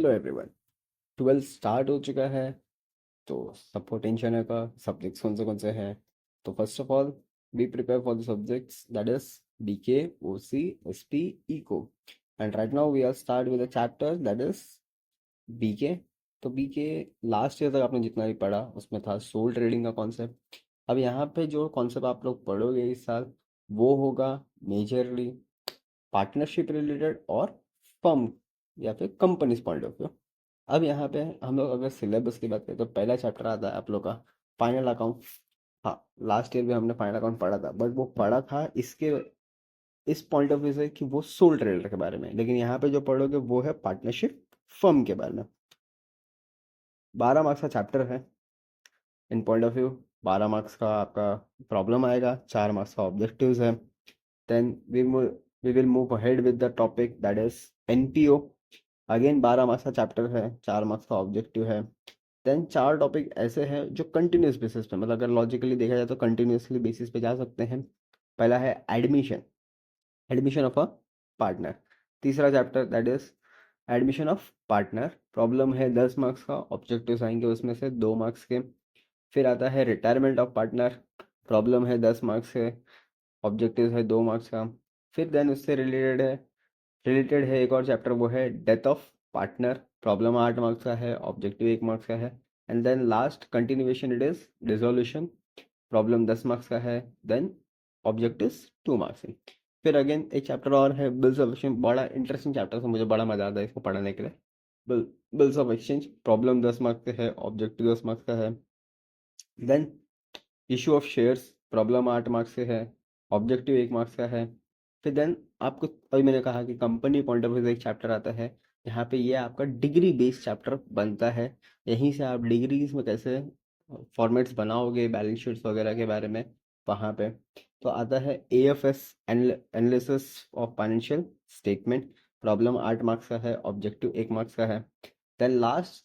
Hello everyone. 12th start हो चुका है। तो सबको टेंशन है का सब्जेक्ट्स कौन से हैं। तो first of all be prepare for the subjects that is BK, OC, SP, eco. And right now we are start with a chapter that is BK. तो बीके लास्ट ईयर तक आपने जितना भी पढ़ा उसमें था सोल ट्रेडिंग का concept. अब यहाँ पे जो कॉन्सेप्ट आप लोग पढ़ोगे इस साल वो होगा मेजरली पार्टनरशिप रिलेटेड और फर्म या फिर कंपनीज पॉइंट ऑफ व्यू। अब यहाँ पे हम लोग अगर सिलेबस की बात करें तो पहला चैप्टर आता है आप लोग का फाइनल अकाउंट। हाँ, लास्ट ईयर भी हमने फाइनल अकाउंट पढ़ा था बट वो पढ़ा था इसके इस पॉइंट ऑफ व्यू से कि वो सोल ट्रेडर के बारे में, लेकिन यहाँ पे जो पढ़ोगे वो है पार्टनरशिप फर्म के बारे में। 12 मार्क्स का चैप्टर है in point of view. 12 marks का आपका प्रॉब्लम आएगा, 4 मार्क्स का ऑब्जेक्टिव्स है। Then we will move ahead with the topic that is NPO. Again 12 marks का चैप्टर है, 4 मार्क्स का ऑब्जेक्टिव है। देन 4 टॉपिक ऐसे हैं जो कंटिन्यूस बेसिस पे, मतलब अगर लॉजिकली देखा जाए तो कंटिन्यूसली बेसिस पे जा सकते हैं। पहला है admission, admission of a partner. तीसरा chapter that is admission of partner, problem है 10 मार्क्स का, ऑब्जेक्टिव्स आएंगे उसमें से 2 मार्क्स के। फिर आता है रिटायरमेंट ऑफ पार्टनर, प्रॉब्लम है 10 मार्क्स के, ऑब्जेक्टिव है 2 मार्क्स का। फिर देन उससे रिलेटेड है एक और चैप्टर, वो है death of partner, problem 8 marks का है, ऑब्जेक्टिव 1 मार्क्स का है। And then last continuation it is dissolution, problem 10 marks का है, देन ऑब्जेक्टिव 2 मार्क्स है। फिर अगेन एक चैप्टर और है बिल्स ऑफ एक्सचेंज, बड़ा इंटरेस्टिंग चैप्टर है, मुझे बड़ा मजा आता है इसको पढ़ने के लिए। Bills of exchange, problem 10 marks का है, ऑब्जेक्टिव 10 मार्क्स का है। Then issue of shares, problem 8 marks से है, ऑब्जेक्टिव 1 मार्क्स का है। फिर देन आपको अभी मैंने कहा कि कंपनी पॉइंट ऑफ व्यू से एक चैप्टर आता है। यहाँ पे ये आपका डिग्री बेस्ड चैप्टर बनता है। यहीं से आप डिग्रीज में कैसे फॉर्मेट्स बनाओगे, बैलेंस शीट्स वगैरह के बारे में वहाँ पे। तो आता है AFS, analysis of financial statement, problem 8 marks का है, ऑब्जेक्टिव 1 मार्क्स का है। Then last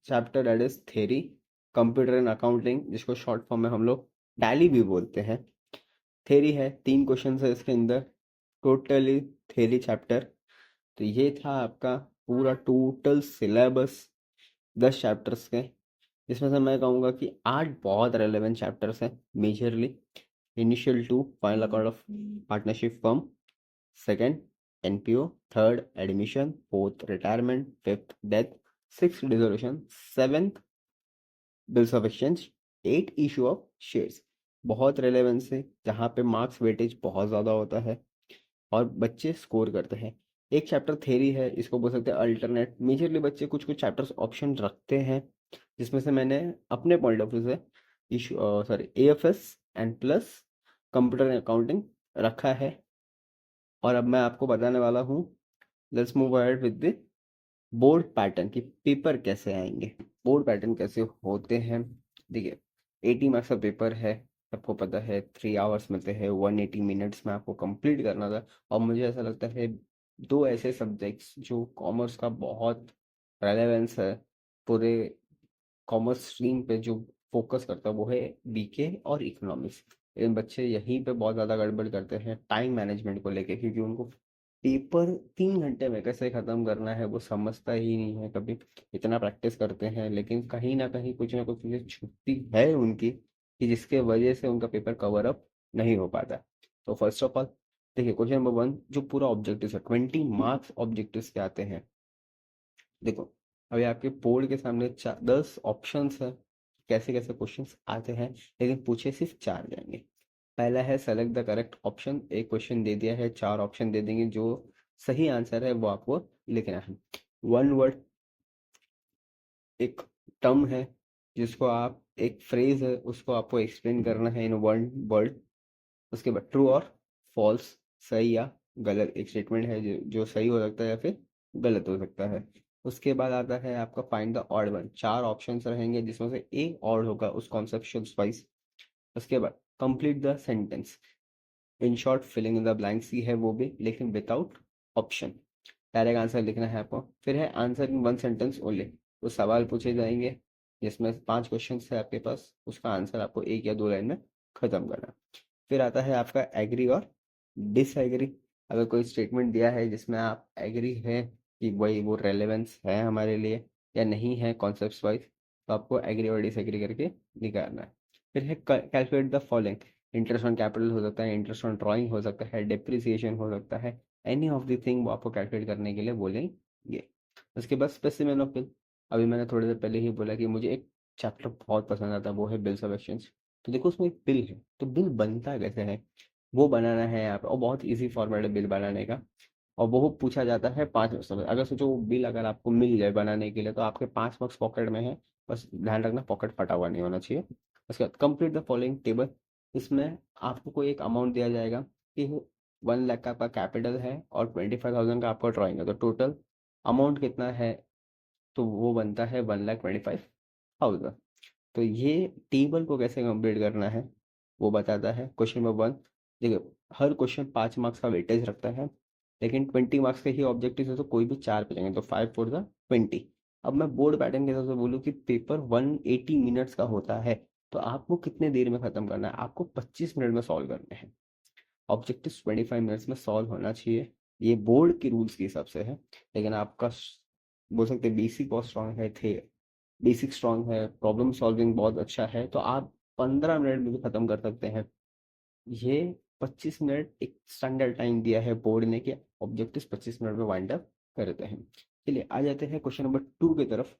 chapter that is theory, computer and accounting, जिसको शॉर्ट फॉर्म में हम लोग टैली भी बोलते हैं। थ्योरी है, 3 क्वेश्चन है इसके अंदर, टोटली थ्योरी चैप्टर। तो ये था आपका पूरा टोटल सिलेबस 10 चैप्टर्स के। इसमें से मैं कहूँगा कि 8 बहुत रेलेवेंट चैप्टर्स हैं majorly. Initial 2 final account of partnership firm, second NPO, third admission, fourth retirement, fifth death, six dissolution, seventh bills of exchange, 8 issue of shares. बहुत रेलेवेंस है, जहाँ पे मार्क्स वेटेज बहुत ज़्यादा होता है और बच्चे स्कोर करते हैं। एक चैप्टर थेरी है, इसको बोल सकते हैं अल्टरनेट। मेजरली बच्चे कुछ कुछ चैप्टर्स ऑप्शन रखते हैं, जिसमें से मैंने अपने पॉइंट ऑफ व्यू से issue sorry AFS and plus computer accounting रखा है। और अब मैं आपको बताने वाला हूँ, let's move ahead with the board pattern की पेपर कैसे आएंगे, बोर्ड पैटर्न कैसे होते हैं। देखिए 80 मार्क्स का पेपर है, आपको पता है 3 आवर्स मिलते हैं, 180 मिनट्स में आपको कंप्लीट करना था। और मुझे ऐसा लगता है दो ऐसे सब्जेक्ट्स जो कॉमर्स का बहुत रेलेवेंस है, पूरे कॉमर्स स्ट्रीम पे जो फोकस करता है वो है बीके और इकोनॉमिक्स। लेकिन बच्चे यहीं पे बहुत ज़्यादा गड़बड़ करते हैं टाइम मैनेजमेंट को लेके, क्योंकि उनको पेपर 3 घंटे में कैसे ख़त्म करना है वो समझता ही नहीं है कभी। इतना प्रैक्टिस करते हैं लेकिन कहीं ना कुछ चीज़ें छूटती है उनकी, कि जिसके वजह से उनका पेपर कवर अप नहीं हो पाता। तो फर्स्ट ऑफ ऑल देखिए, क्वेश्चन नंबर 1 जो पूरा ऑब्जेक्टिव है, 20 मार्क्स ऑब्जेक्टिव्स के आते हैं। देखो अभी आपके बोर्ड के सामने 10 ऑप्शंस है, कैसे कैसे क्वेश्चंस आते हैं, लेकिन पूछे सिर्फ 4 जाएंगे। पहला है सेलेक्ट द करेक्ट ऑप्शन, एक क्वेश्चन दे दिया है, 4 ऑप्शन दे देंगे, जो सही आंसर है वो आपको लिखना है। वन वर्ड एक टर्म है, जिसको आप एक फ्रेज है उसको आपको एक्सप्लेन करना है इन वन वर्ड। उसके बाद ट्रू और फॉल्स, सही या गलत, एक स्टेटमेंट है जो सही हो सकता है या फिर गलत हो सकता है। उसके बाद आता है आपका find the odd one, 4 options रहेंगे जिसमें से एक ऑड होगा उस कॉन्सेप्चुअल वाइज। उसके बाद complete the sentence, in short filling in the blanks ही है वो भी, लेकिन विदाउट ऑप्शन, डायरेक्ट आंसर लिखना है आपको। फिर है answer in one sentence only, तो सवाल पूछे जाएंगे जिसमें 5 क्वेश्चन है आपके पास, उसका आंसर आपको 1 या 2 लाइन में खत्म करना है। फिर आता है आपका एग्री और डिसएग्री। अगर कोई स्टेटमेंट दिया है जिसमें आप एग्री है कि वही वो रेलेवेंस है हमारे लिए या नहीं है कॉन्सेप्ट वाइज, तो आपको एग्री और डिसएग्री करके निकालना है। फिर है calculate the following. Interest on capital हो सकता है, इंटरेस्ट ऑन ड्राइंग हो सकता है, डिप्रिसिएशन हो सकता है, एनी ऑफ द थिंग वो आपको कैलकुलेट करने के लिए बोलेंगे। उसके बाद स्पेसिमेन ऑफ बिल। अभी मैंने थोड़ी देर पहले ही बोला कि मुझे एक चैप्टर बहुत पसंद आता है, वो है बिल्स ऑफ एक्सचेंज। तो देखो उसमें एक बिल है, तो बिल बनता कैसे है वो बनाना है यहाँ पे, और बहुत इजी फॉर्मेट है बिल बनाने का। और वो पूछा जाता है 5 मार्क्स में। अगर सोचो वो बिल अगर आपको मिल जाए बनाने के लिए तो आपके 5 मार्क्स पॉकेट में है। बस ध्यान रखना पॉकेट फटा हुआ नहीं होना चाहिए। उसके बाद कंप्लीट द फॉलोइंग टेबल। इसमें आपको कोई एक अमाउंट दिया जाएगा कि 1 लाख का आपका कैपिटल है और 25,000 का आपका ड्राइंग है, तो टोटल अमाउंट कितना है, तो वो बनता है 1,25,000। तो ये टेबल को कैसे कंप्लीट करना है वो बताता है क्वेश्चन नंबर 1। देखो हर क्वेश्चन 5 मार्क्स का वेटेज रखता है, लेकिन 20 मार्क्स के ही ऑब्जेक्टिव है, तो कोई भी 4 पे जाएंगे, तो 5 4 ज़ा 20। अब मैं बोर्ड पैटर्न के हिसाब से बोलूँ कि पेपर 180 मिनट्स का होता है, तो आपको कितने देर में खत्म करना है, आपको 25 मिनट में सॉल्व करने हैं। ऑब्जेक्टिव 25 मिनट्स में सॉल्व होना चाहिए, ये बोर्ड के रूल्स के हिसाब से है। लेकिन आपका बोल सकते हैं बेसिक बहुत स्ट्रांग है थे, बेसिक स्ट्रांग है, प्रॉब्लम सॉल्विंग बहुत अच्छा है, तो आप 15 मिनट में भी खत्म कर सकते हैं। ये 25 मिनट एक स्टैंडर्ड टाइम दिया है बोर्ड ने कि ऑब्जेक्टिव 25 मिनट में वाइंड अप करते हैं। चलिए आ जाते हैं क्वेश्चन नंबर 2 की तरफ।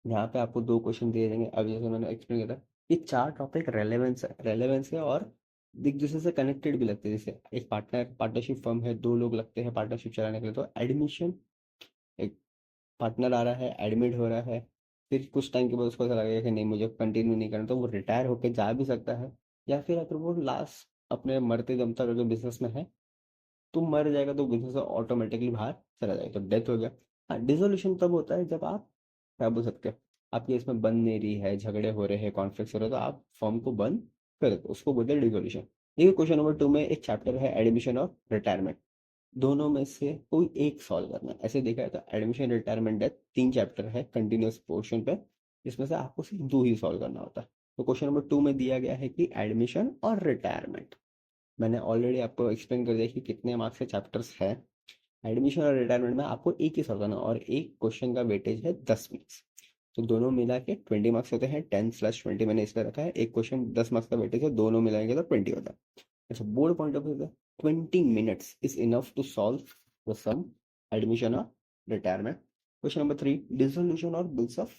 यहाँ पे आपको 2 क्वेश्चन दिए जाएंगे। अब जैसे मैंने एक्सप्लेन किया था, ये 4 टॉपिक रेलेवेंस है और एक दूसरे से कनेक्टेड भी लगते हैं। जैसे एक पार्टनरशिप फर्म है, 2 लोग लगते हैं पार्टनरशिप चलाने के लिए, तो एडमिशन, एक पार्टनर आ रहा है, एडमिट हो रहा है, फिर कुछ टाइम के बाद उसको ऐसा लगेगा कि नहीं मुझे कंटिन्यू नहीं करना, तो वो रिटायर होकर जा भी सकता है। या फिर अगर वो लास्ट अपने मरते दम तक अगर बिजनेस में है तो मर जाएगा, तो बिजनेस से ऑटोमेटिकली बाहर चला जाएगा, तो डेथ हो गया। हाँ, डिसोल्यूशन तब होता है जब आप क्या बोल सकते हो, आपकी इसमें बन नहीं रही है, झगड़े हो रहे हैं, कॉन्फ्लिक्ट हो रहे हैं, तो आप फॉर्म को बंद कर दो, उसको बोलते हैं डिसोल्यूशन। देखिए क्वेश्चन नंबर 2 में एक चैप्टर है एडमिशन और रिटायरमेंट। दोनों में से कोई एक सॉल्व करना है। ऐसे देखा है तो एडमिशन, रिटायरमेंट, डेथ 3 चैप्टर है कंटिन्यूअस पोर्शन पे, इसमें से आपको सिर्फ 2 ही सॉल्व करना होता है। तो क्वेश्चन नंबर 2 में दिया गया है कि एडमिशन और रिटायरमेंट। मैंने ऑलरेडी आपको एक्सप्लेन कर दिया कि कितने मार्क्स के चैप्टर्स हैं। एडमिशन और रिटायरमेंट में आपको एक ही सॉल्व करना है, और एक क्वेश्चन का वेटेज है 10 मार्क्स। तो दोनों मिला के 20 मार्क्स होते हैं, 10/20 मैंने इसलिए रखा है। एक क्वेश्चन 10 मार्क्स का वेटेज है, दोनों मिलाएंगे तो 20 होता है। अच्छा, board point of view, 20 minutes is enough to solve the sum admission और रिटायरमेंट। क्वेश्चन नंबर 3, डिसोल्यूशन और बिल्स ऑफ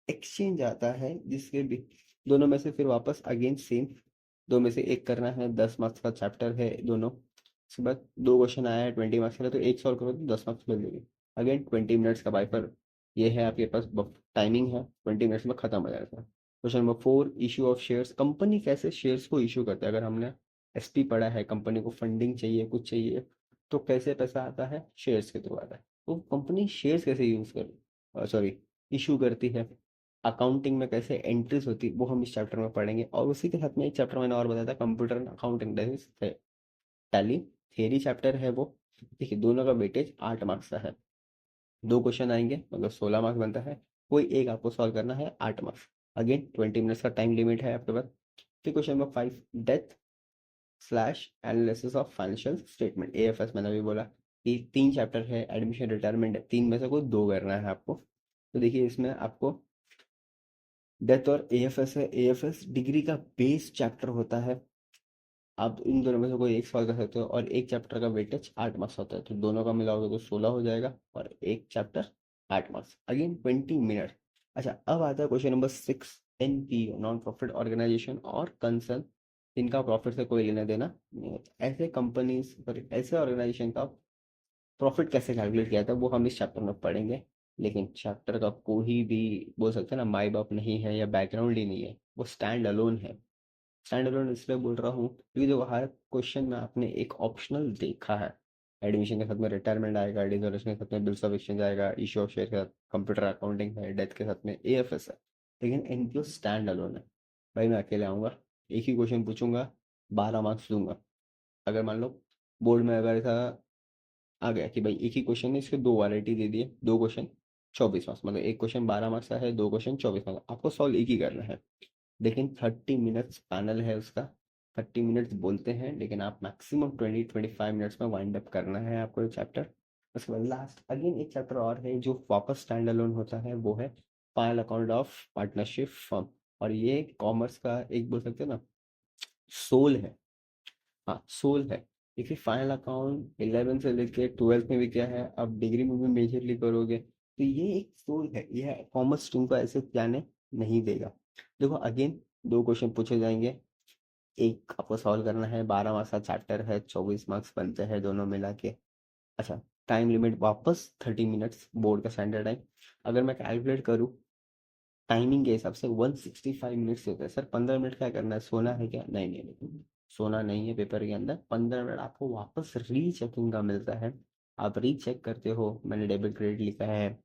एक्सचेंज आता है, जिसके भी दोनों में से फिर वापस अगेन सेम, दो में से एक करना है। 10 मार्क्स का चैप्टर है दोनों। उसके बाद 2 क्वेश्चन आया है 20 मार्क्स का, तो एक सॉल्व करो तो 10 मार्क्स मिल जाएंगे। अगेन 20 मिनट्स का बाइफर, ये है आपके पास टाइमिंग है, 20 मिनट्स में खत्म हो जाएगा। Question number 4, issue of shares. Company कैसे शेयर्स को इशू करता है, अगर हमने एसपी पढ़ा है, कंपनी को फंडिंग चाहिए, कुछ चाहिए, तो कैसे पैसा आता है, शेयर्स के थ्रू आता है। तो कंपनी शेयर्स कैसे यूज कर सॉरी इशू करती है, अकाउंटिंग में कैसे एंट्रीज होती है, वो हम इस चैप्टर में पढ़ेंगे। और उसी के साथ में एक चैप्टर मैंने और बताया था, computer and accounting, tally theory chapter है वो। देखिए दोनों का वेटेज 8 मार्क्स का है, 2 क्वेश्चन आएंगे मतलब 16 मार्क्स बनता है। कोई एक आपको सॉल्व करना है, 8 मार्क्स। अगेन 20 मिनट्स का टाइम लिमिट है आपके पास। फिर question number 5, death slash analysis of financial statement, AFS. मैंने अभी बोला कि 3 चैप्टर है, एडमिशन, रिटायरमेंट है, 3 में से कोई 2 करना है आपको। तो देखिए इसमें आपको डेथ और एएफएस है। एएफएस डिग्री का बेस चैप्टर होता है, आप इन दोनों में से कोई एक सॉल्व कर सकते हो, और एक चैप्टर का वेटेज 8 मार्क्स होता है, तो दोनों का मिलाओगे तो 16 हो जाएगा, और एक चैप्टर 8 मार्क्स, अगेन 20 मिनट। अच्छा, अब आता है question number 6, NPO, non profit organization और कंसर्न, इनका प्रॉफिट से कोई लेना देना नहीं होता। ऐसे कंपनीज सॉरी ऐसे ऑर्गेनाइजेशन का प्रॉफिट कैसे कैलकुलेट किया था वो हम इस चैप्टर में पढ़ेंगे। लेकिन चैप्टर का कोई भी बोल सकते हैं ना माई बाप नहीं है या बैकग्राउंड ही नहीं है, वो स्टैंड अलोन है। स्टैंड अलोन इसलिए बोल रहा हूँ क्योंकि देखो हर क्वेश्चन में आपने एक ऑप्शनल देखा है। एडमिशन के साथ में रिटायरमेंट आएगा, डिसोल्यूशन के साथ में बिल्स ऑफ एक्सचेंज आएगा, इशू ऑफ शेयर के साथ कंप्यूटर अकाउंटिंग है, डेथ के साथ में एएफएस है। लेकिन एनपीओ स्टैंड अलोन है। भाई मैं अकेले आऊंगा, एक ही क्वेश्चन पूछूंगा, 12 मार्क्स दूंगा। अगर मान लो बोर्ड में अगर ऐसा आ गया कि भाई एक ही क्वेश्चन है, इसके 2 वैरायटी दे दिए, 2 क्वेश्चन 24 मार्क्स, मतलब एक क्वेश्चन 12 मार्क्स का है, 2 क्वेश्चन 24 मार्क्स, आपको सॉल्व एक ही करना है। लेकिन 30 मिनट्स पैनल है उसका, 30 मिनट्स बोलते हैं, लेकिन आप मैक्सिमम 20-25 मिनट्स में वाइंड अप करना है आपको ये चैप्टर। उसके बाद लास्ट अगेन एक चैप्टर और है जो वापस स्टैंड अलोन होता है, वो है final account of partnership firm. और ये कॉमर्स का एक बोल सकते हैं ना सोल है। हाँ सोल है। देखिए फाइनल अकाउंट 11 से लेके 12th में भी क्या है, अब डिग्री में भी मेजरली करोगे, तो ये एक सोल है, यह कॉमर्स स्ट्रीम को ऐसे जाने नहीं देगा। देखो अगेन दो क्वेश्चन पूछे जाएंगे, एक आपको सॉल्व करना है, 12 मार्क्स का चैप्टर है, 24 मार्क्स बनते हैं दोनों मिला के। अच्छा, टाइम लिमिट वापस 30 मिनट्स बोर्ड का स्टैंडर्ड टाइम। अगर मैं कैलकुलेट करूँ टाइमिंग के हिसाब से 165 मिनट्स होता है। सर 15 मिनट क्या करना है, सोना है क्या? नहीं नहीं नहीं, सोना नहीं है। पेपर के अंदर 15 मिनट आपको वापस रीचेकिंग का मिलता है। आप रीचेक करते हो मैंने डेबिट क्रेडिट लिखा है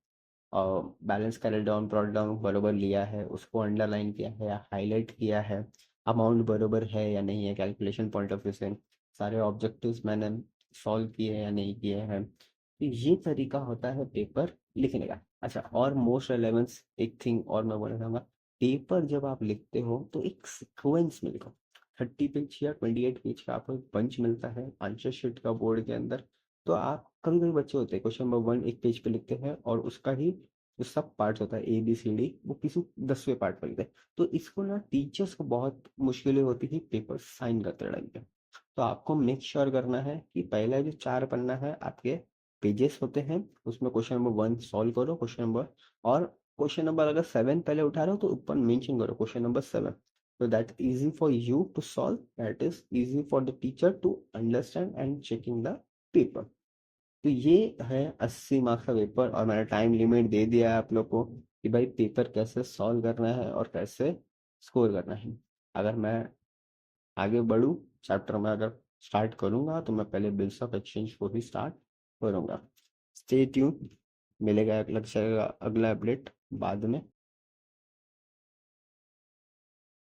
और balance carried down brought down बरोबर लिया है, उसको अंडरलाइन किया है या हाईलाइट किया है, अमाउंट बरोबर है या नहीं है कैलकुलेशन पॉइंट ऑफ व्यू से, सारे ऑब्जेक्टिव्स मैंने सॉल्व किए हैं या नहीं किए हैं। तो ये तरीका होता है पेपर लिखने का। अच्छा, और मोस्ट रेलेवेंस एक थिंग और मैं बोलना चाहूँगा, पेपर जब आप लिखते हो तो एक सिक्वेंस में लिखो। 30 पेज या 28 पेज का आपको एक पंच मिलता है आंसर शीट का बोर्ड के अंदर। तो आप कभी कभी बच्चे होते हैं क्वेश्चन नंबर 1 एक पेज पे लिखते हैं और उसका ही जो सब पार्ट होता है ABCD वो किसी 10वें पार्ट पर लिखते हैं। तो इसको ना टीचर्स को बहुत मुश्किलें होती थी पेपर साइन करते टाइम पे। तो आपको मेक श्योर करना है कि पहला जो 4 पन्ना है आपके पेजेस होते हैं उसमें क्वेश्चन नंबर 1 सॉल्व करो, क्वेश्चन नंबर, और क्वेश्चन नंबर अगर 7 पहले उठा रहे हो तो ऊपर मेंशन करो question number 7। So that easy for you to solve, that is easy for the teacher to understand and checking the paper। तो ये है 80 मार्क्स का पेपर और मैंने टाइम लिमिट दे दिया है आप लोग को कि भाई पेपर कैसे सॉल्व करना है और कैसे स्कोर करना है। अगर मैं आगे बढ़ूँ चैप्टर में अगर स्टार्ट करूंगा तो मैं पहले बिल्स ऑफ एक्सचेंज को ही स्टार्ट करूंगा। स्टे ट्यून, मिलेगा अगला अगला अपडेट बाद में।